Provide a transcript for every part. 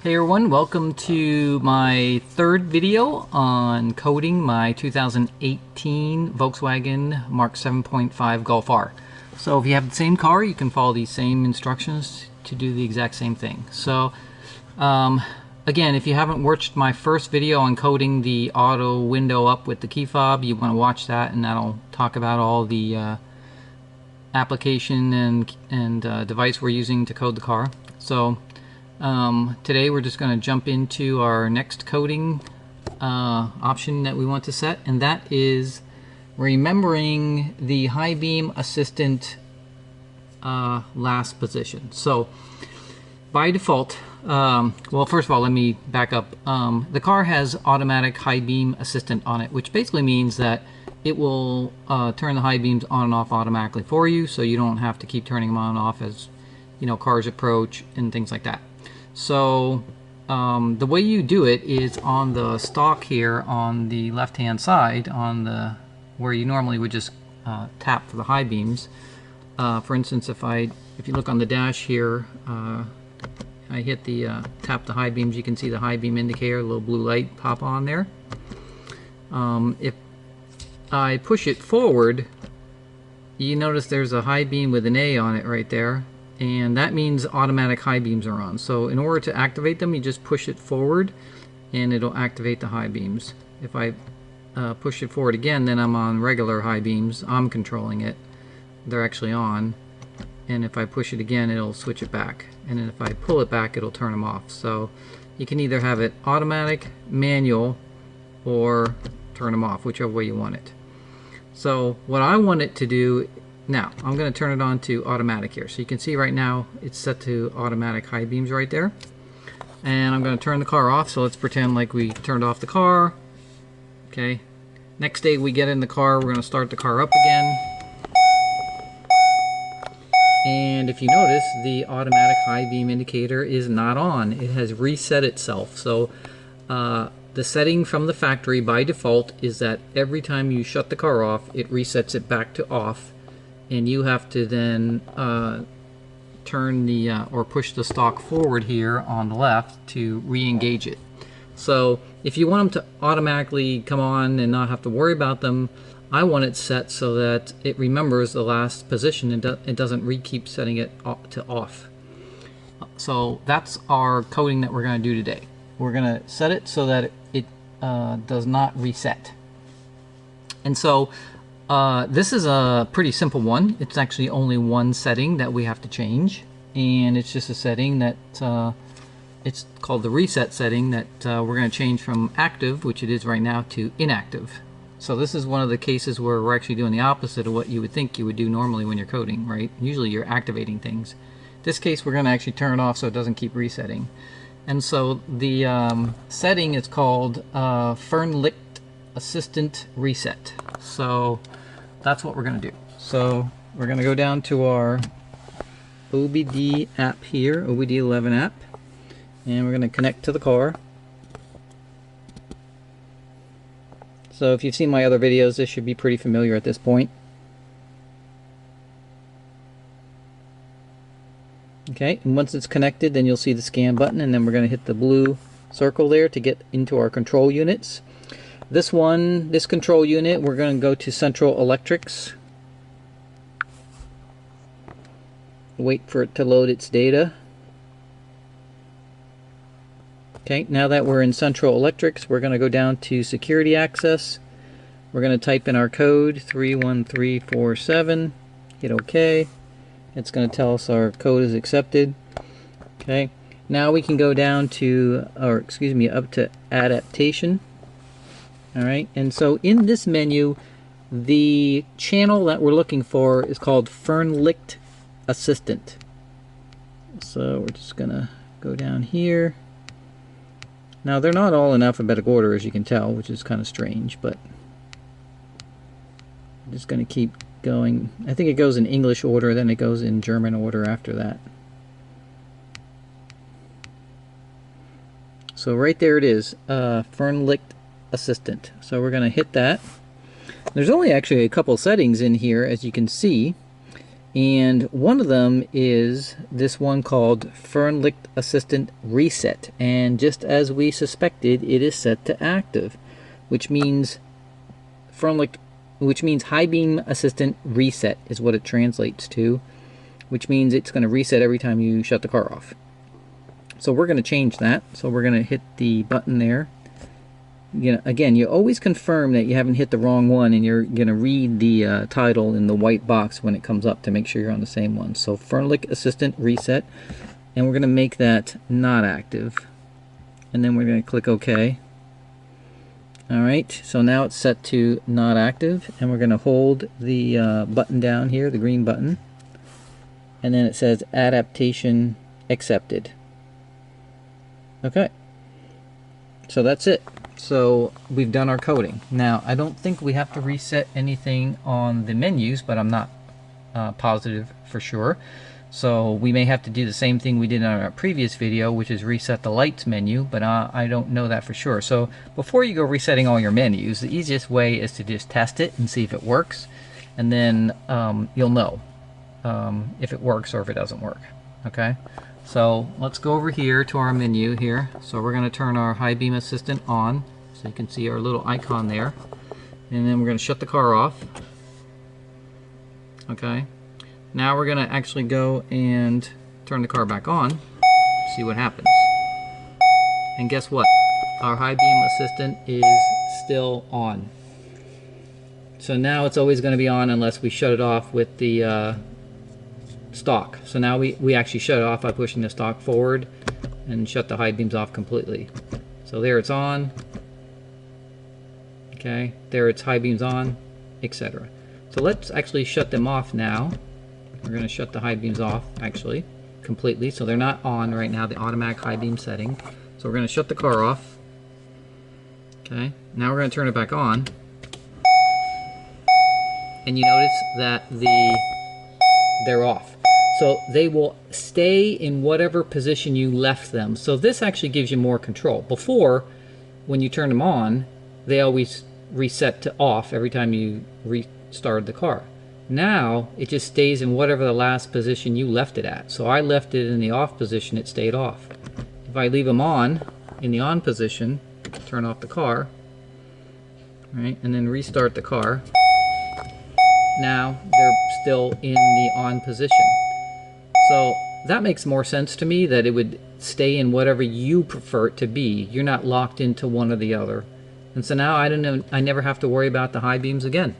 Hey everyone, welcome to my third video on coding my 2018 Volkswagen Mark 7.5 Golf R. So if you have the same car, you can follow these same instructions to do the exact same thing. So again, if you haven't watched my first video on coding the auto window up with the key fob, you want to watch that, and that'll talk about all the application and device we're using to code the car. So today we're just going to jump into our next coding option that we want to set, and that is remembering the high beam assistant last position. So by default, well, first of all, let me back up. The car has automatic high beam assistant on it, which basically means that it will turn the high beams on and off automatically for you, so you don't have to keep turning them on and off as cars approach and things like that. So the way you do it is on the stalk here on the left hand side, on the where you normally would just tap for the high beams. For instance, if you look on the dash here, I hit the tap the high beams, you can see the high beam indicator, a little blue light pop on there. If I push it forward, you notice there's a high beam with an A on it right there, and that means automatic high beams are on. So in order to activate them, you just push it forward and it'll activate the high beams. If I push it forward again, then I'm on regular high beams. I'm controlling it. They're actually on. And if I push it again, it'll switch it back. And then if I pull it back, it'll turn them off. So you can either have it automatic, manual, or turn them off, whichever way you want it. So what I want it to do now, I'm going to turn it on to automatic here. So you can see right now it's set to automatic high beams right there. And I'm going to turn the car off. So let's pretend like we turned off the car. Okay. Next day we get in the car, we're going to start the car up again. And if you notice, the automatic high beam indicator is not on. It has reset itself. So the setting from the factory by default is that every time you shut the car off, it resets it back to off, and you have to then turn the or push the stalk forward here on the left to re-engage it. So if you want them to automatically come on and not have to worry about them, I want it set so that it remembers the last position and it doesn't keep setting it to off. So that's our coding that we're going to do today. We're going to set it so that it does not reset. And so this is a pretty simple one. It's actually only one setting that we have to change, and it's just a setting that it's called the reset setting that we're going to change from active, which it is right now, to inactive. So this is one of the cases where we're actually doing the opposite of what you would think you would do normally when you're coding, right? Usually you're activating things. In this case, we're going to actually turn it off so it doesn't keep resetting. And so the setting is called Fernlicht Assistant Reset. So that's what we're going to do. So we're going to go down to our OBD app here, OBD11 app, and we're going to connect to the car. So if you've seen my other videos, this should be pretty familiar at this point. Okay, and once it's connected, then you'll see the scan button, and then we're going to hit the blue circle there to get into our control units. This control unit, we're going to go to Central Electrics. Wait for it to load its data. Okay, now that we're in Central Electrics, we're going to go down to Security Access. We're going to type in our code 31347, hit OK. It's going to tell us our code is accepted. Okay, now we can go down to, or excuse me, up to Adaptation. Alright, and so in this menu, the channel that we're looking for is called Fernlicht Assistant. So we're just going to go down here. Now they're not all in alphabetical order, as you can tell, which is kind of strange, but I'm just going to keep going. I think it goes in English order, then it goes in German order after that. So right there it is, Fernlicht Assistant. So we're going to hit that. There's only actually a couple settings in here, as you can see, And one of them is this one called Fernlicht Assistant Reset. And just as we suspected, it is set to active, which means High Beam Assistant Reset is what it translates to, which means it's going to reset every time you shut the car off. So we're going to change that. So we're going to hit the button there. Again, you always confirm that you haven't hit the wrong one, and you're going to read the title in the white box when it comes up to make sure you're on the same one. So Fernlicht Assistant Reset, and we're going to make that not active. And then we're going to click OK. Alright, so now it's set to not active, and we're going to hold the button down here, the green button, and then it says Adaptation Accepted. Okay, so that's it. So we've done our coding. Now, I don't think we have to reset anything on the menus, but I'm not positive for sure. So we may have to do the same thing we did in our previous video, which is reset the lights menu, but I don't know that for sure. So before you go resetting all your menus, the easiest way is to just test it and see if it works, and then you'll know if it works or if it doesn't work. Okay, so let's go over here to our menu here. So we're going to turn our High Beam Assistant on, so you can see our little icon there, and then we're going to shut the car off. Okay, now we're going to actually go and turn the car back on, see what happens. And guess what? Our High Beam Assistant is still on. So now it's always going to be on unless we shut it off with the stock. So now we actually shut it off by pushing the stock forward and shut the high beams off completely. So there it's on. Okay, there it's high beams on, etc. So let's actually shut them off now. We're going to shut the high beams off actually completely, so they're not on right now, the automatic high beam setting. So we're going to shut the car off. Okay, now we're going to turn it back on, and you notice that they're off. So they will stay in whatever position you left them. So this actually gives you more control. Before, when you turn them on, they always reset to off every time you restarted the car. Now it just stays in whatever the last position you left it at. So I left it in the off position, it stayed off. If I leave them on in the on position, turn off the car, right, and then restart the car, now they're still in the on position. So that makes more sense to me, that it would stay in whatever you prefer it to be. You're not locked into one or the other. And so now I never have to worry about the high beams again.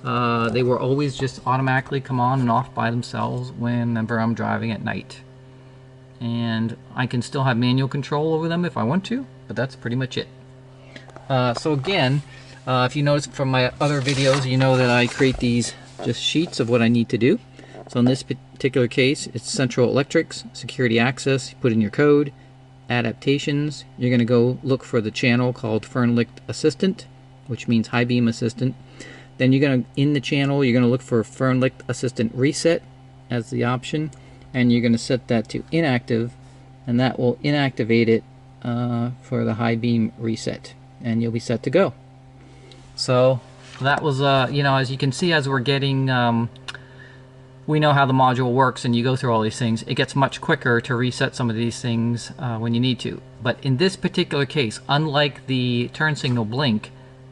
They will always just automatically come on and off by themselves whenever I'm driving at night. And I can still have manual control over them if I want to, but that's pretty much it. So again, if you notice from my other videos, you know that I create these just sheets of what I need to do. So in this particular case, it's Central Electrics, Security Access, you put in your code, Adaptations, you're going to go look for the channel called Fernlicht Assistant, which means High Beam Assistant. Then you're going to, in the channel, you're going to look for Fernlicht Assistant Reset as the option, and you're going to set that to inactive, and that will inactivate it for the high beam reset, and you'll be set to go. So that was, you know, as you can see, as we're getting, we know how the module works, and you go through all these things. It gets much quicker to reset some of these things when you need to. But in this particular case, unlike the turn signal blink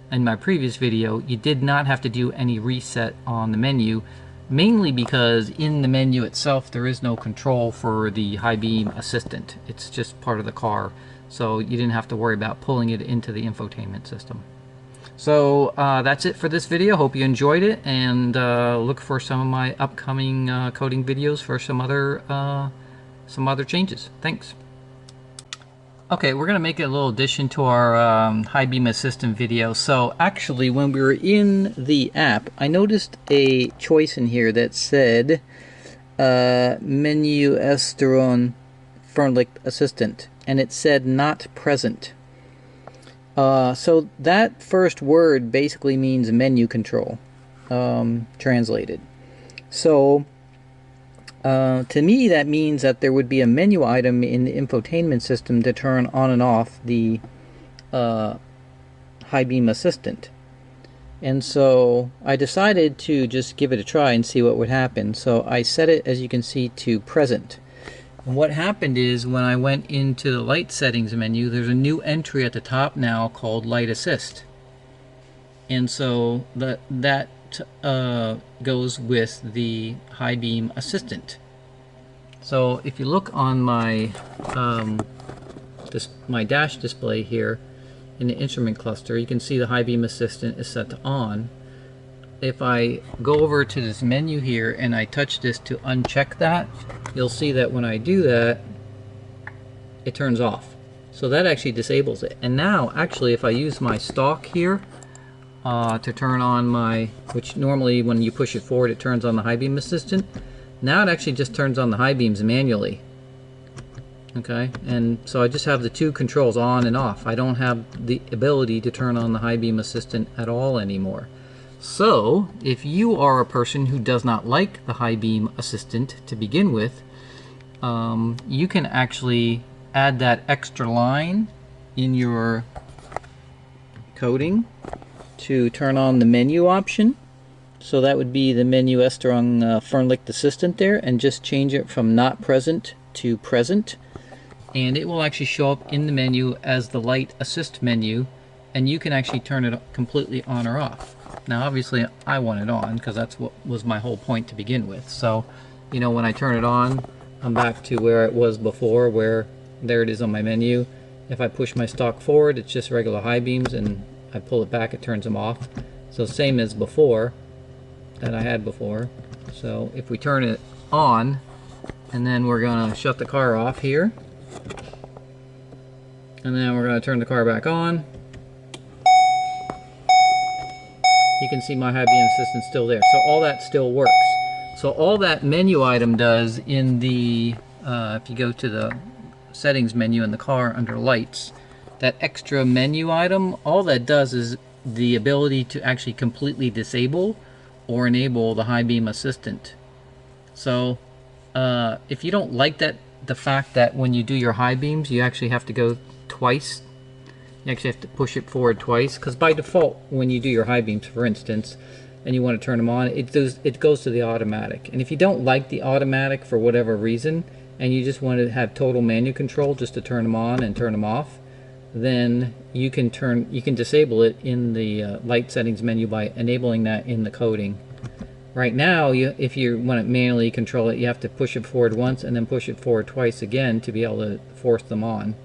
in my previous video, you did not have to do any reset on the menu, mainly because in the menu itself there is no control for the high beam assistant. It's just part of the car, so you didn't have to worry about pulling it into the infotainment system. So that's it for this video. Hope you enjoyed it, and look for some of my upcoming coding videos for some other changes. Thanks. Okay, we're going to make a little addition to our high beam assistant video. So actually, when we were in the app, I noticed a choice in here that said menu Esteron Fernlicht Assistant, and it said not present. So that first word basically means menu control, translated. So to me that means that there would be a menu item in the infotainment system to turn on and off the high beam assistant. And so I decided to just give it a try and see what would happen. So I set it, as you can see, to present. And what happened is when I went into the light settings menu, there's a new entry at the top now called Light Assist. And so that goes with the high beam assistant. So if you look on my my dash display here in the instrument cluster, you can see the high beam assistant is set to on. If I go over to this menu here and I touch this to uncheck that, you'll see that when I do that, it turns off. So that actually disables it. And now actually if I use my stalk here to turn on my, which normally when you push it forward it turns on the high beam assistant, now it actually just turns on the high beams manually. Okay, and so I just have the two controls on and off. I don't have the ability to turn on the high beam assistant at all anymore. So if you are a person who does not like the high beam assistant to begin with, you can actually add that extra line in your coding to turn on the menu option. So that would be the menu Estrong Fernlicht Assistant there, and just change it from not present to present. And it will actually show up in the menu as the light assist menu, and you can actually turn it completely on or off. Now obviously I want it on because that's what was my whole point to begin with. So you know, when I turn it on, I'm back to where it was before, where there it is on my menu. If I push my stalk forward, it's just regular high beams, and I pull it back, it turns them off. So same as before, that I had before. So if we turn it on, and then we're gonna shut the car off here, and then we're gonna turn the car back on, you can see my high beam assistant still there. So all that still works. So all that menu item does in the, if you go to the settings menu in the car under lights, that extra menu item, all that does is the ability to actually completely disable or enable the high beam assistant. So if you don't like that, the fact that when you do your high beams you actually have to go twice, you actually have to push it forward twice, because by default when you do your high beams, for instance, and you want to turn them on, it goes to the automatic. And if you don't like the automatic for whatever reason, and you just want to have total manual control just to turn them on and turn them off, then you can disable it in the light settings menu by enabling that in the coding. Right now, if you want to manually control it, you have to push it forward once and then push it forward twice again to be able to force them on.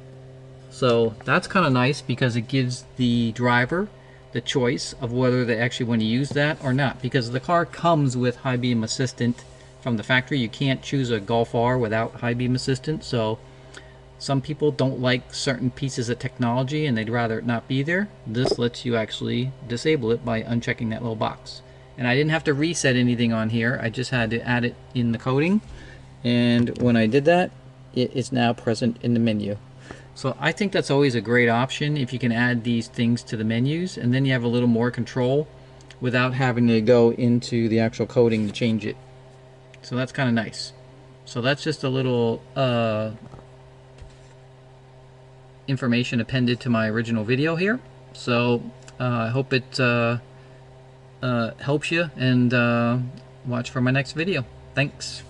So that's kind of nice because it gives the driver the choice of whether they actually want to use that or not, because the car comes with high beam assistant from the factory. You can't choose a Golf R without high beam assistant. So some people don't like certain pieces of technology and they'd rather it not be there. This lets you actually disable it by unchecking that little box. And I didn't have to reset anything on here, I just had to add it in the coding, and when I did that, it is now present in the menu. So I think that's always a great option if you can add these things to the menus, and then you have a little more control without having to go into the actual coding to change it. So that's kind of nice. So that's just a little information appended to my original video here. So I hope it helps you, and watch for my next video. Thanks.